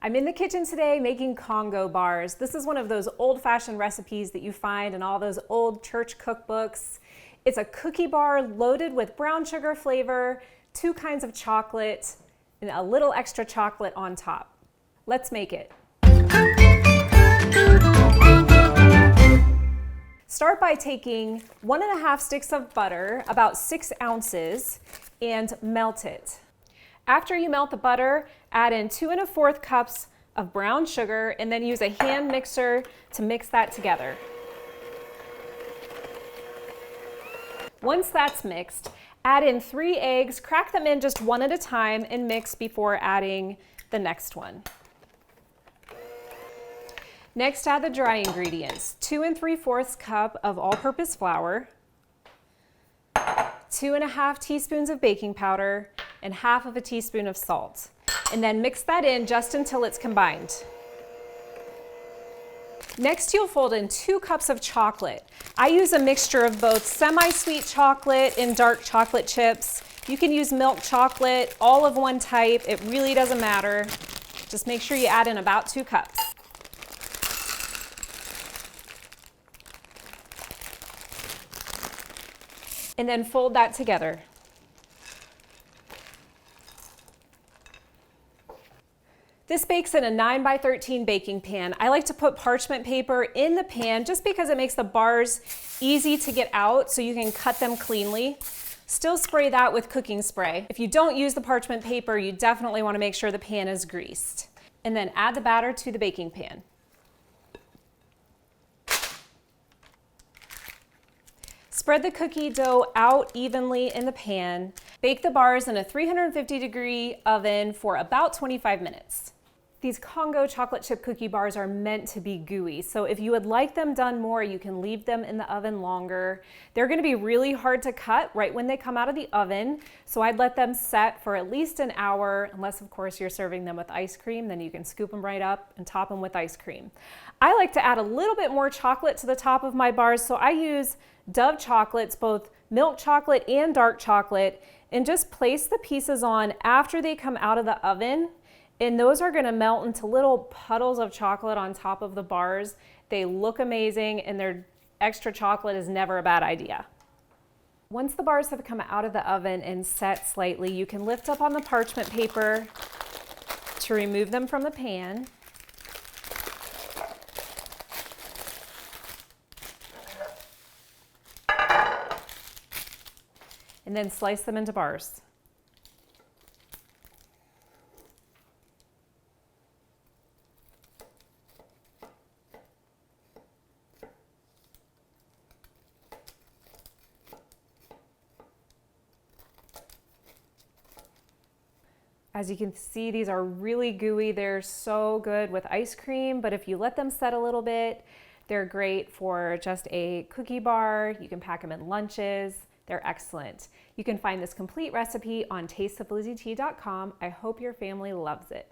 I'm in the kitchen today making Congo bars. This is one of those old-fashioned recipes that you find in all those old church cookbooks. It's a cookie bar loaded with brown sugar flavor, 2 kinds of chocolate, and a little extra chocolate on top. Let's make it. Start by taking 1.5 sticks of butter, about 6 ounces, and melt it. After you melt the butter, add in 2 1/4 cups of brown sugar and then use a hand mixer to mix that together. Once that's mixed, add in 3 eggs, crack them in just one at a time and mix before adding the next one. Next, add the dry ingredients, 2 3/4 cup of all-purpose flour, 2 1/2 teaspoons of baking powder, and 1/2 teaspoon of salt. And then mix that in just until it's combined. Next, you'll fold in 2 cups of chocolate. I use a mixture of both semi-sweet chocolate and dark chocolate chips. You can use milk chocolate, all of one type. It really doesn't matter. Just make sure you add in about 2 cups. And then fold that together. This bakes in a 9 by 13 baking pan. I like to put parchment paper in the pan just because it makes the bars easy to get out so you can cut them cleanly. Still spray that with cooking spray. If you don't use the parchment paper, you definitely want to make sure the pan is greased. And then add the batter to the baking pan. Spread the cookie dough out evenly in the pan. Bake the bars in a 350-degree oven for about 25 minutes. These Congo chocolate chip cookie bars are meant to be gooey, so if you would like them done more, you can leave them in the oven longer. They're going to be really hard to cut right when they come out of the oven, so I'd let them set for at least an hour, unless of course you're serving them with ice cream, then you can scoop them right up and top them with ice cream. I like to add a little bit more chocolate to the top of my bars, so I use Dove chocolates, both milk chocolate and dark chocolate, and just place the pieces on after they come out of the oven. And those are gonna melt into little puddles of chocolate on top of the bars. They look amazing, and their extra chocolate is never a bad idea. Once the bars have come out of the oven and set slightly, you can lift up on the parchment paper to remove them from the pan. And then slice them into bars. As you can see, these are really gooey. They're so good with ice cream, but if you let them set a little bit, they're great for just a cookie bar. You can pack them in lunches. They're excellent. You can find this complete recipe on tastesoflizzyt.com. I hope your family loves it.